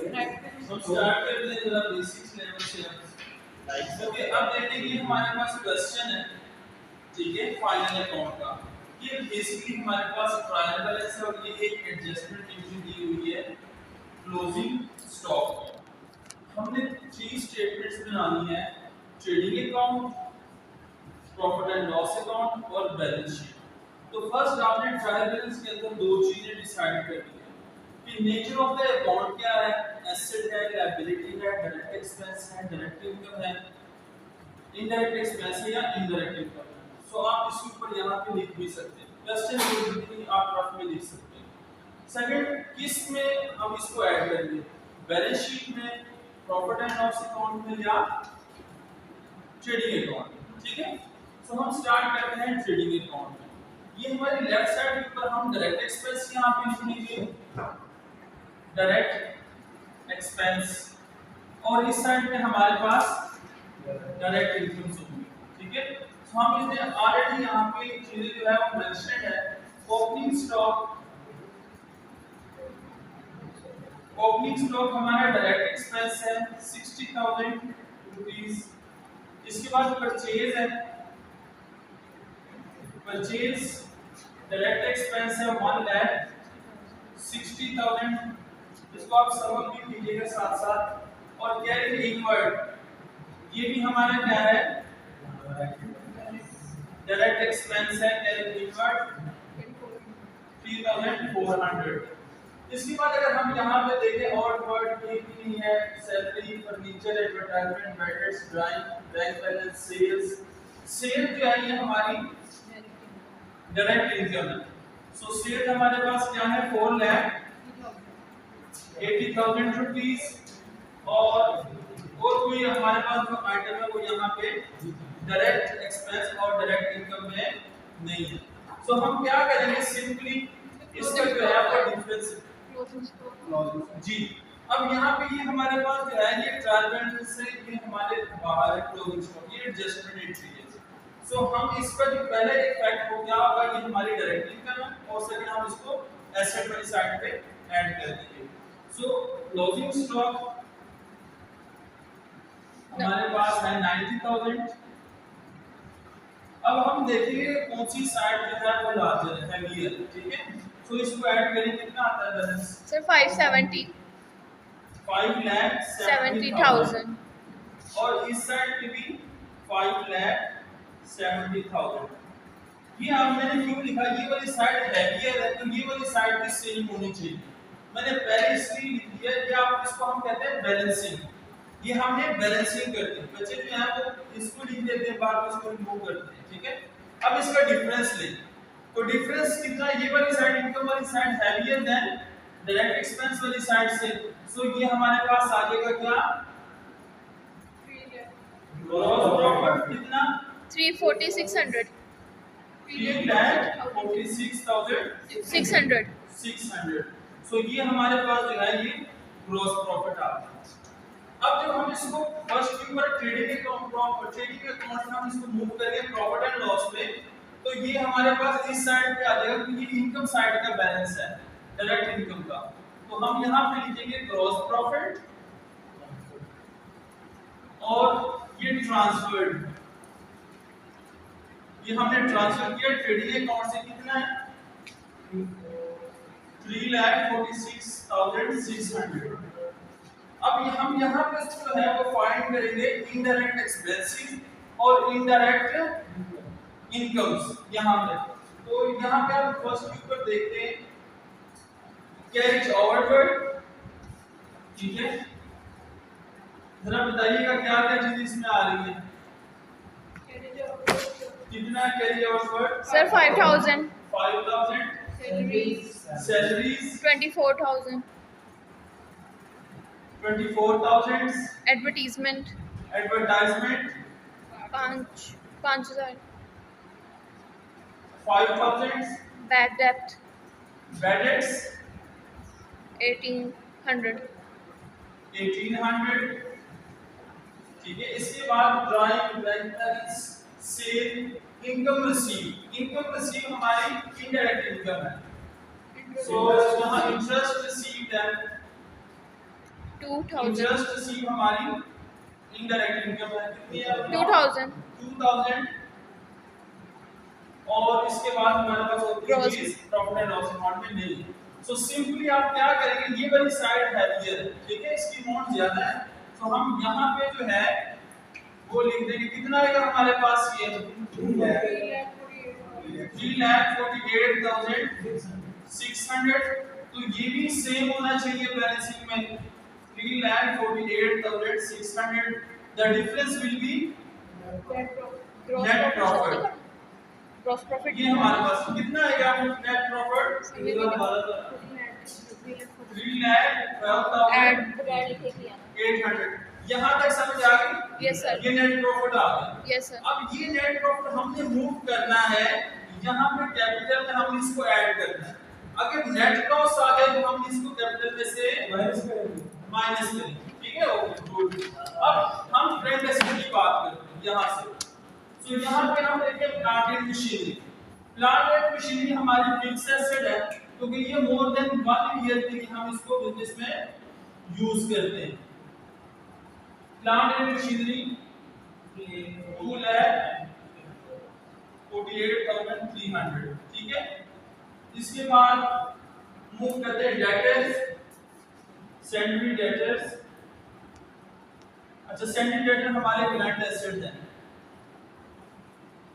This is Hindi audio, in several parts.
हम स्टार्ट करते हैं जरा बेसिक्स लेवल से। ओके, अब देखते हैं कि हमारे पास क्वेश्चन है, ठीक है, फाइनल अकाउंट का। ये बेसिकली हमारे पास ट्रायल बैलेंस है और ये एक एडजस्टमेंट एंट्री दी हुई है क्लोजिंग स्टॉक। हमने 3 स्टेटमेंट्स बनानी है, trading account, profit and loss account और बैलेंस शीट। तो फर्स्ट आपने ट्रायल बैलेंस के अंदर दो चीजें डिसाइड करनी है कि नेचर ऑफ द अकाउंट क्या है, एसेट है, लायबिलिटी है, डायरेक्ट एक्सपेंस है, डायरेक्ट इनकम है, इनडायरेक्ट एक्सपेंस है या इनडायरेक्ट इनकम है। सो आप इसके ऊपर यहाँ पे लिख भी सकते हैं, क्वेश्चन बेसिकली आप रफ में लिख सकते हैं। सेकंड, किस में हम इसको ऐड करेंगे, बैलेंस शीट में, प्रॉफिट एंड लॉस अकाउंट में या ट्रेडिंग अकाउंट, ठीक है। सो हम स्टार्ट करते हैं ट्रेडिंग अकाउंट में। ये हमारी लेफ्ट साइड पर हम डायरेक्ट एक्सपेंस यहाँ पे लिखेंगे, डायरेक्ट एक्सपेंस, और इस साइड में हमारे पास डायरेक्ट इनकम होगी, ठीक है। तो हम इसमें ऑलरेडी यहाँ पे चीजें जो है वो मेंशन है। ओपनिंग स्टॉक हमारा डायरेक्ट एक्सपेंस है 60,000 रुपीस। इसके बाद परचेज है, परचेज डायरेक्ट एक्सपेंस है 1,60,000। इसको आप समझ भी कीजिएगा साथ साथ। और कैरी इनवर्ड, ये भी हमारा क्या है, डायरेक्ट एक्सपेंस है, कैरी इनवर्ड 3,400। इसके बाद अगर हम यहाँ पे देखें और वर्ड ये भी है, salary, furniture, advertisement, waiters, drawing, bank balance, sales. Sale जो है ये हमारी डायरेक्ट इनकम है। सो सेल हमारे पास क्या है, 4,80,000 रुपीस। और कोई हमारे पास जो आइटम है वो यहाँ पे डायरेक्ट एक्सपेंस और डायरेक्ट इनकम में नहीं है। सो हम क्या करेंगे, सिंपली इसका जो है वो डिफरेंस जी। अब यहाँ पे ये हमारे पास जो है ये ट्रायल बैलेंस से ये हमारे बाहर है क्लोजिंग स्टॉक, ये एडजस्टमेंट एंट्री है। सो हम इसका जो पहले इफेक्ट हो क्या होगा, ये हमारी डायरेक्ट इनकम है, और सेकंड हम इसको एसेट वाली साइड पे ऐड कर देंगे। सो क्लोजिंग स्टॉक हमारे पास है 90,000। अब हम देखेंगे कौन सी साइड जो है वो लार्जर है, हैवियर, ठीक है। सो इसको ऐड करें, कितना आता है बैलेंस सर 570,000 और इस साइड पे भी 5,70,000। ये आप मैंने क्यों लिखा, ये वाली साइड हैवियर है तो ये वाली साइड भी सेम होनी चाहिए। मैंने पहले इसलिए लिख दिया कि आप इसको हम कहते हैं बैलेंसिंग, ये हमने बैलेंसिंग करते हैं। बच्चे जो हैं वो इसको लिख देते हैं, बाद में इसको रिमूव करते हैं, ठीक है। अब इसका डिफरेंस लें, तो डिफरेंस कितना, ये वाली साइड इनकम वाली side heavier than direct expense वाली साइड से। सो ये हमारे पास आ जाएगा क्या, ग्रॉस प्रॉफिट कितना, 346,600 3,46,600। सो ये हमारे पास जो है ये ग्रॉस प्रॉफिट आ गया। अब जब हम इसको फर्स्ट के ऊपर ट्रेडिंग अकाउंट में हम इसको मूव करेंगे प्रॉफिट एंड लॉस में, तो ये हमारे पास इस साइड पे आ जाएगा क्योंकि ये इनकम साइड का बैलेंस है, डायरेक्ट इनकम का। तो हम यहाँ पे लिखेंगे ग्रॉस प्रॉफिट और ये ट्रांसफर्ड, ये हमने ट्रांसफर किया ट्रेडिंग अकाउंट से, कितना है 3,46,600। अब ये हम यहाँ पे जो है वो फाइंड करेंगे इनडायरेक्ट एक्सपेंसेस और इनडायरेक्ट इनकम्स यहाँ पे। तो यहाँ पे आप फर्स्ट के ऊपर देखते हैं कैरिज ओवरवर्ड, ठीक है। जरा बताइएगा क्या क्या चीज इसमें आ रही है, कितना carriage outward sir 5,000 salaries 24,000 advertisement 5,000 5,000 bad debt bad debts 1,800 1800, ठीक है। इसके बाद drawing, rentals, sale, income receive हमारी इनडायरेक्ट इनकम है। सो यहाँ इंटरेस्ट रिसीव्ड है 2000 इंटरेस्ट रिसीव हमारी इनडायरेक्ट इनकम है कितनी है 2000 2000 और इसके बाद हमारे पास होती है Gross. चीज प्रॉफिट एंड लॉस अकाउंट में नहीं। सो सिंपली आप क्या करेंगे ये वाली साइड है हियर ठीक है इसकी अमाउंट ज्यादा है तो हम यहाँ पे जो है वो लिख देंगे कितना आएगा हमारे पास ये 3,48,600 तो ये भी सेम होना चाहिए बैलेंसिंग में 3,48,600 the difference will be net profit gross profit ये हमारे पास कितना आएगा नेट प्रॉफिट 3,12,800 यहाँ तक समझ आ गई यस सर ये नेट प्रॉफिट आ गया यस सर अब ये नेट प्रॉफिट हमने मूव करना है यहाँ पे कैपिटल में हम इसको ऐड करना है अगर नेट लॉस आ गया तो हम इसको कैपिटल में से माइनस करेंगे ठीक है ओके गुड अब हम करंट एसेट की बात करते हैं यहाँ से तो यहाँ पे हम देखिए प्लांट एंड मशीनरी हमारी फिक्स एसेट है क्योंकि ये मोर देन 1 ईयर के लिए हम इसको बिजनेस में यूज करते हैं प्लांट एंड मशीनरी 2,48,300 ठीक है इसके बाद मूव करते हैं डेटर्स सैंडरी डेटर्स अच्छा सैंडरी डेटर हमारे करंट एसेट है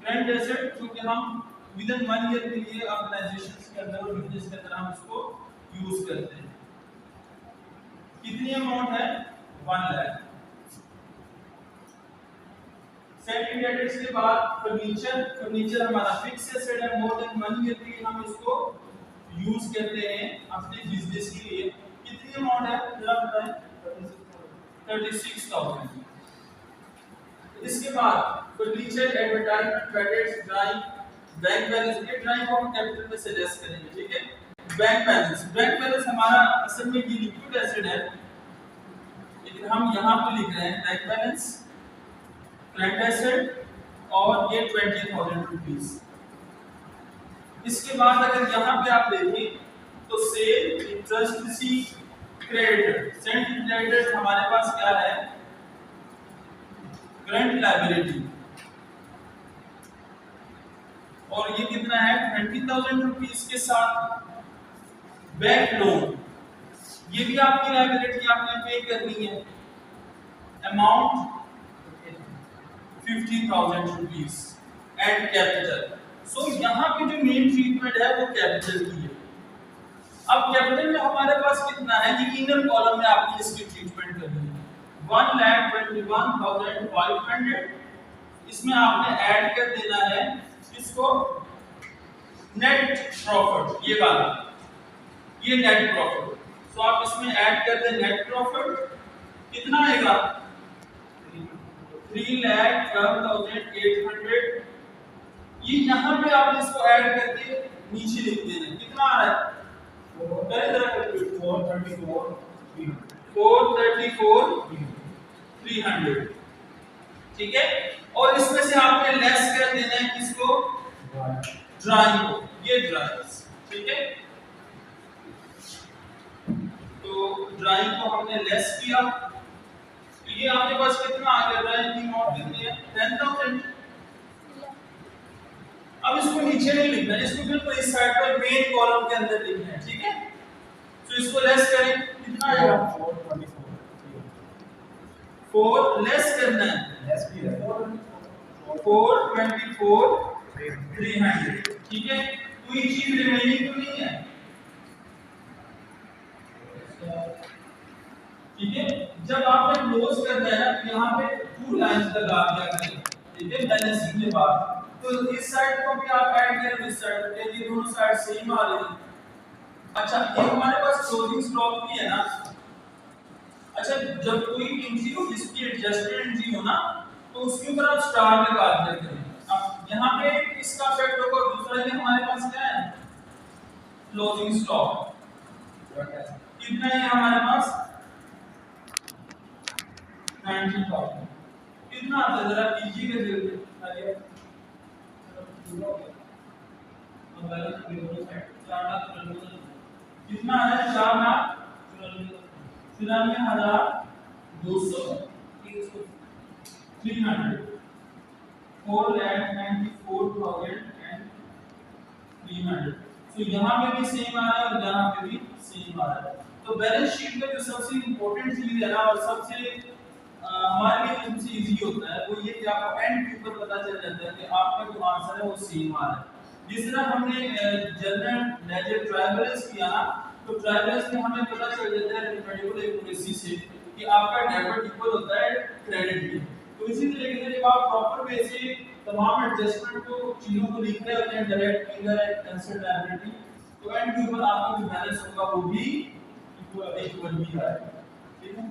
करंट एसेट क्योंकि हम विद इन 1 ईयर के लिए ऑर्गेनाइजेशंस के अंदर और बिजनेस के अंदर हम उसको यूज करते हैं कितनी अमाउंट है 1 लाख सेकंड डेटर्स के बाद फर्नीचर हमारा फिक्स एसेट है मोर देन 1 ईयर के लिए हम इसको यूज करते हैं अपने बिजनेस के लिए कितनी अमाउंट है जरा बताएं 36,000 इसके बाद furniture advertisement credits drawing bank balance ये ड्राइंग को हम कैपिटल में से लेस करेंगे ठीक है बैंक बैलेंस हमारा असल में ये लिक्विड एसेट है लेकिन हम यहाँ पे लिख रहे हैं बैंक बैलेंस करंट एसेट और ये 20,000 रुपीस इसके बाद अगर यहाँ पे आप देखें तो sale interest receive creditor send creditors हमारे पास क्या है करंट लायबिलिटी और ये कितना है 20,000 रुपीस के साथ बैंक लोन ये भी आपकी लायबिलिटी आपने पे करनी है amount 50,000 rupees and capital so यहाँ पे जो मेन ट्रीटमेंट है वो कैपिटल की है अब कैपिटल में हमारे पास कितना है ये इनर कॉलम में आपने इसकी ट्रीटमेंट करनी है 1,21,500 इसमें आपने ऐड कर देना है इसको नेट प्रॉफिट ये वाला ये नेट प्रॉफिट सो आप इसमें ऐड कर दें नेट प्रॉफिट कितना आएगा 3,12,800 ये यहाँ पे आपने इसको ऐड करके नीचे लिख देना कितना आ रहा है 434,300 ठीक है और इसमें से आपने लेस कर देना है किसको ड्राइंग को ये ड्राइंग्स ठीक है तो ड्राइंग को हमने लेस किया तो ये आपके पास कितना आ गया ड्राइंग की अमाउंट कितनी है 10,000 अब इसको नीचे नहीं लिखना इसको बिल्कुल इस साइड पर मेन कॉलम के अंदर लिखना है ठीक है तो इसको लेस करें कितना आएगा 4 लेस करना है 424,300 ठीक है कोई चीज रिमेनिंग तो नहीं है ठीक है जब आपने क्लोज करना है ना तो यहाँ पे 2 लाइंस लगा दिया करें ठीक है बैलेंसिंग के बाद तो इस साइड को भी आप ऐड करें इस साइड पे ये दोनों साइड सेम आ रही है अच्छा ये हमारे पास क्लोजिंग स्टॉक भी है ना अच्छा जब कोई एंट्री हो जिसकी एडजस्टमेंट एंट्री हो ना तो उसके ऊपर आप स्टार लगा दिया करें अब यहाँ पे इसका इफेक्ट होगा दूसरा ये हमारे पास क्या है क्लोजिंग स्टॉक कितना है हमारे पास 90,000 कितना आता है जरा कीजिएगा जल्दी कितना है 4 लाख 94,200 300 4,94,300। तो यहाँ पे भी सेम आ रहा है और यहाँ पे भी सेम आ रहा है। तो बैलेंस शीट में जो सबसे इम्पोर्टेंट चीज है ना और सबसे हमारे लिए सबसे इजी होता है वो ये कि आपको एंड के ऊपर पता चल जाता है कि आपका जो आंसर है वो सेम आ रहा है। जिस तरह हमने जनरल लेजर ट्रायंगल्स किया ना, तो ट्रायंगल्स में हमें पता चल जाता है मैथमेटिकल एक्यूरेसी से कि आपका डेबिट इक्वल होता है क्रेडिट के। तो इसी तरीके से जब आप प्रॉपर वे से तमाम एडजस्टमेंट को चीजों को लिख रहे होते हैं डायरेक्ट इनडायरेक्ट अनसर्टेनिटी, तो एंड के ऊपर आपका जो बैलेंस होगा वो भी इक्वल ही आएगा। ठीक है।